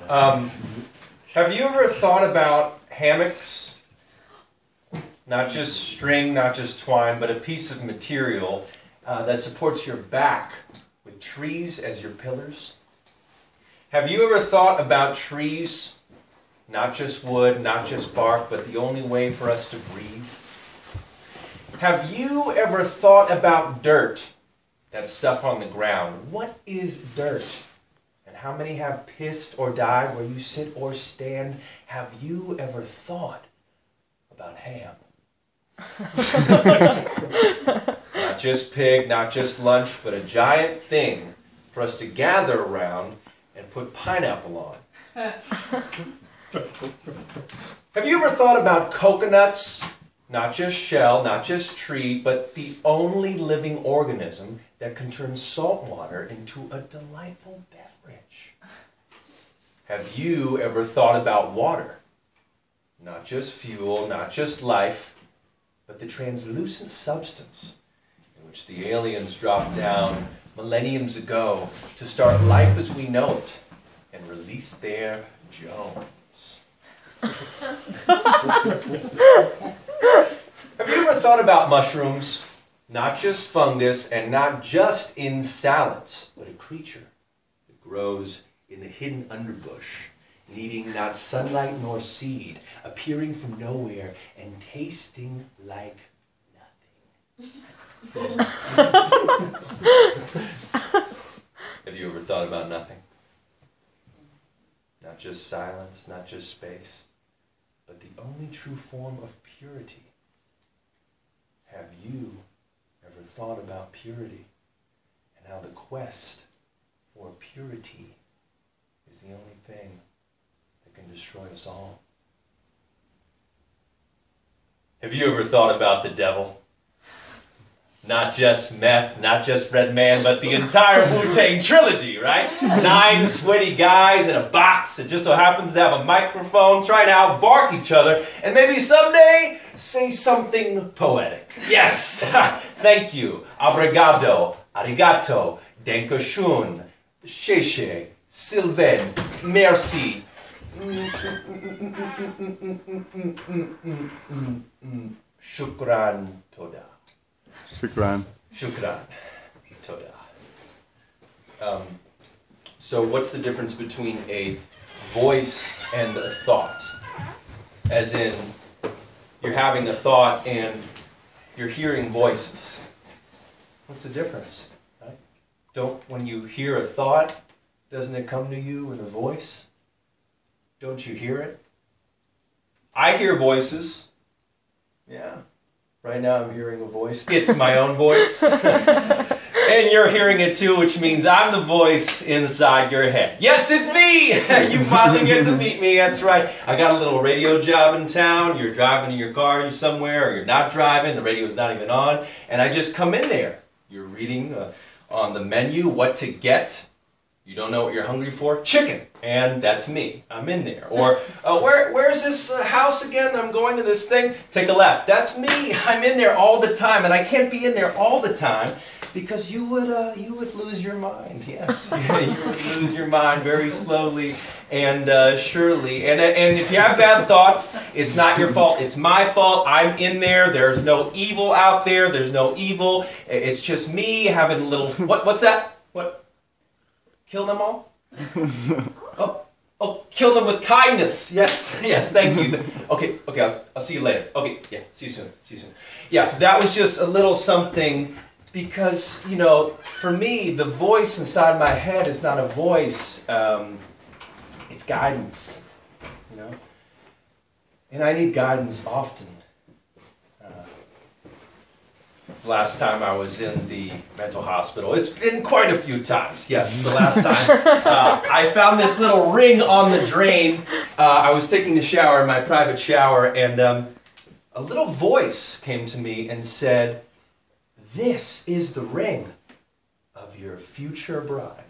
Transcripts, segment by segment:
Have you ever thought about hammocks? Not just string, not just twine, but a piece of material that supports your back with trees as your pillars? Have you ever thought about trees? Not just wood, not just bark, but the only way for us to breathe? Have you ever thought about dirt? That stuff on the ground. What is dirt? And how many have pissed or died where you sit or stand? Have you ever thought about ham? Not just pig, not just lunch, but a giant thing for us to gather around and put pineapple on. Have you ever thought about coconuts? Not just shell, not just tree, but the only living organism that can turn salt water into a delightful beverage. Have you ever thought about water? Not just fuel, not just life, but the translucent substance in which the aliens dropped down millenniums ago to start life as we know it and release their Jones. Have you ever thought about mushrooms? Not just fungus and not just in salads, but a creature that grows in the hidden underbush, needing not sunlight nor seed, appearing from nowhere and tasting like nothing. Have you ever thought about nothing? Not just silence, not just space, but the only true form of purity. Have you ever thought about purity and how the quest for purity is the only thing that can destroy us all? Have you ever thought about the devil? Not just meth, not just Red Man, but the entire Wu-Tang trilogy, right? 9 sweaty guys in a box that just so happens to have a microphone trying to outbark each other and maybe someday say something poetic. Yes! Thank you. Obrigado. Arigato. Dankeschön. Sheshe. Sylvain. Merci. Shukran toda. Shukran. Shukran toda. So what's the difference between a voice and a thought? As in, you're having a thought and you're hearing voices. What's the difference? Right? When you hear a thought, doesn't it come to you in a voice? Don't you hear it? I hear voices. Yeah. Right now I'm hearing a voice. It's my own voice. And you're hearing it too, which means I'm the voice inside your head. Yes, it's me! You finally get to meet me, that's right. I got a little radio job in town. You're driving in your car, you're somewhere, or you're not driving, the radio's not even on, and I just come in there. You're reading on the menu what to get. You don't know what you're hungry for? Chicken. And that's me. I'm in there. Or, where's this house again? I'm going to this thing. Take a left. That's me. I'm in there all the time. And I can't be in there all the time because you would lose your mind. Yes. You would lose your mind very slowly and surely. And if you have bad thoughts, it's not your fault. It's my fault. I'm in there. There's no evil out there. There's no evil. It's just me having a little... What's that? What? Kill them all? Oh, kill them with kindness. Yes, yes, thank you. Okay, I'll see you later. Okay, yeah, see you soon. Yeah, that was just a little something because, you know, for me, the voice inside my head is not a voice. It's guidance, you know? And I need guidance often. Last time I was in the mental hospital. It's been quite a few times. Yes, the last time. I found this little ring on the drain. I was taking a shower in my private shower, and a little voice came to me and said, "This is the ring of your future bride."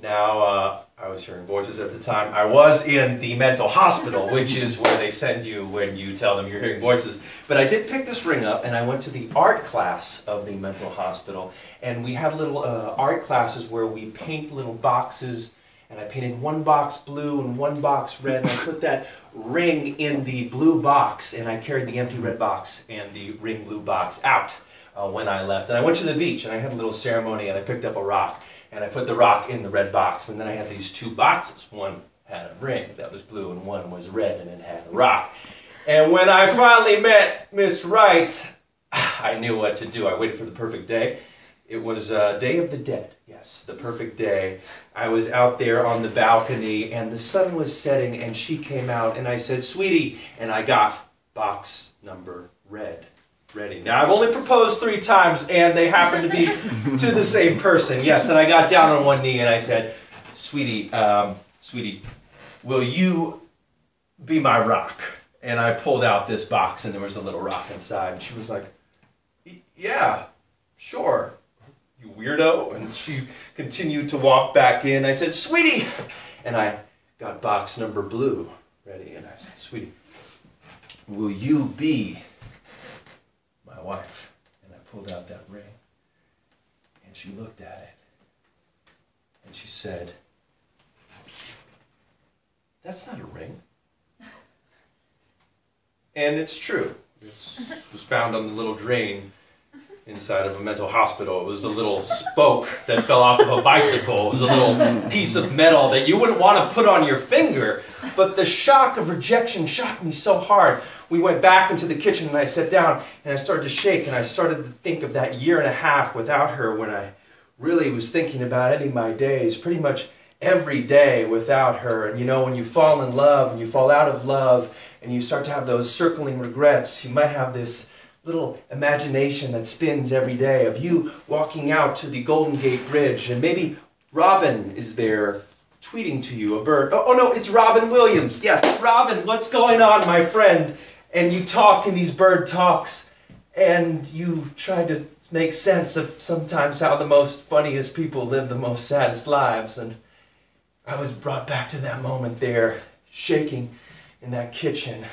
Now, I was hearing voices at the time. I was in the mental hospital, which is where they send you when you tell them you're hearing voices. But I did pick this ring up, and I went to the art class of the mental hospital. And we had little art classes where we paint little boxes, and I painted one box blue and one box red, and I put that ring in the blue box, and I carried the empty red box and the ring blue box out when I left. And I went to the beach, and I had a little ceremony, and I picked up a rock, and I put the rock in the red box, and then I had these two boxes. One had a ring that was blue, and one was red, and it had a rock. And when I finally met Miss Wright, I knew what to do. I waited for the perfect day. It was Day of the Dead. Yes, the perfect day. I was out there on the balcony, and the sun was setting, and she came out, and I said, "Sweetie," and I got box number red ready. Now, I've only proposed 3 times, and they happen to be to the same person. Yes, and I got down on one knee, and I said, "Sweetie, sweetie, will you be my rock?" And I pulled out this box, and there was a little rock inside, and she was like, "Yeah, sure, you weirdo." And she continued to walk back in. I said, "Sweetie," and I got box number blue ready, and I said, "Sweetie, will you be my wife?" And I pulled out that ring, and she looked at it, and she said, "That's not a ring." And it's true. It was found on the little drain inside of a mental hospital. It was a little spoke that fell off of a bicycle. It was a little piece of metal that you wouldn't want to put on your finger. But the shock of rejection shocked me so hard. We went back into the kitchen, and I sat down, and I started to shake, and I started to think of that 1.5 years without her, when I really was thinking about ending my days pretty much every day without her. And you know, when you fall in love and you fall out of love and you start to have those circling regrets, you might have this little imagination that spins every day of you walking out to the Golden Gate Bridge, and maybe Robin is there tweeting to you, a bird. Oh no, it's Robin Williams. Yes, Robin, what's going on, my friend? And you talk in these bird talks, and you try to make sense of sometimes how the most funniest people live the most saddest lives. And I was brought back to that moment there, shaking in that kitchen,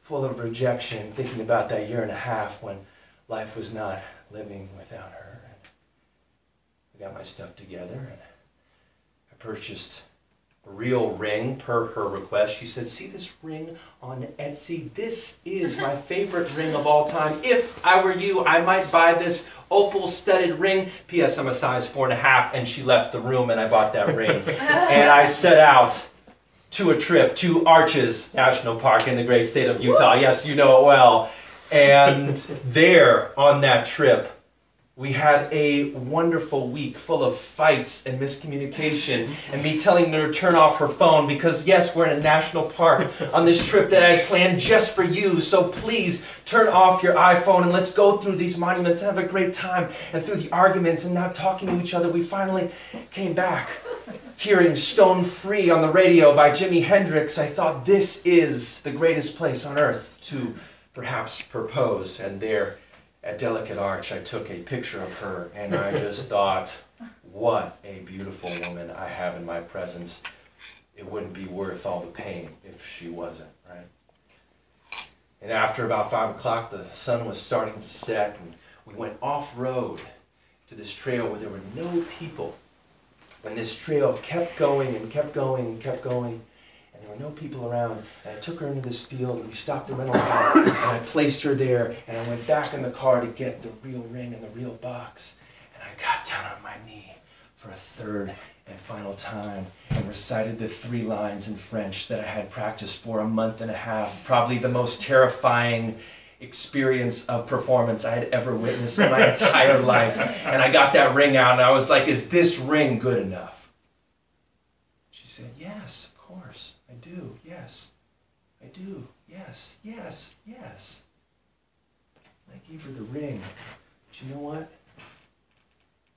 full of rejection, thinking about that 1.5 years when life was not living without her. And I got my stuff together, and I purchased a real ring per her request. She said, "See this ring on Etsy? This is my favorite ring of all time. If I were you, I might buy this opal-studded ring. P.S. I'm a size 4.5, and she left the room, and I bought that ring. And I set out to a trip to Arches National Park in the great state of Utah. Yes, you know it well. And there, on that trip, we had a wonderful week full of fights and miscommunication, and me telling her to turn off her phone because, yes, we're in a national park on this trip that I had planned just for you, so please turn off your iPhone and let's go through these monuments and have a great time. And through the arguments and not talking to each other, we finally came back. Hearing Stone Free on the radio by Jimi Hendrix, I thought this is the greatest place on earth to perhaps propose. And there at Delicate Arch, I took a picture of her, and I just thought, what a beautiful woman I have in my presence. It wouldn't be worth all the pain if she wasn't, right? And after about 5 o'clock, the sun was starting to set, and we went off-road to this trail where there were no people. And this trail kept going and kept going and kept going, and there were no people around. And I took her into this field, and we stopped the rental car, and I placed her there, and I went back in the car to get the real ring and the real box. And I got down on my knee for a 3rd and final time and recited the 3 lines in French that I had practiced for a 1.5 months, probably the most terrifying experience of performance I had ever witnessed in my entire life. And I got that ring out, and I was like, "Is this ring good enough?" She said, "Yes, of course, I do, yes, I do, yes, yes, yes." And I gave her the ring. But you know what?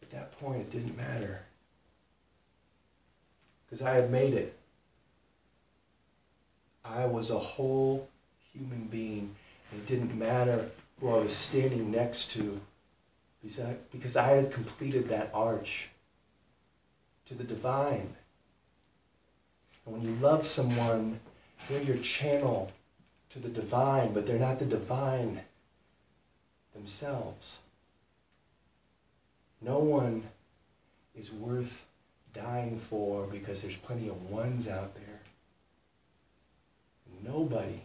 At that point, it didn't matter. Because I had made it. I was a whole human being. It didn't matter who I was standing next to, because I had completed that arch to the divine. And when you love someone, they're your channel to the divine, but they're not the divine themselves. No one is worth dying for because there's plenty of ones out there. Nobody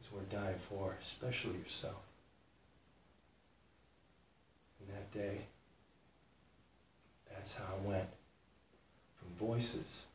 is worth dying for, especially yourself. And that day, that's how I went from voices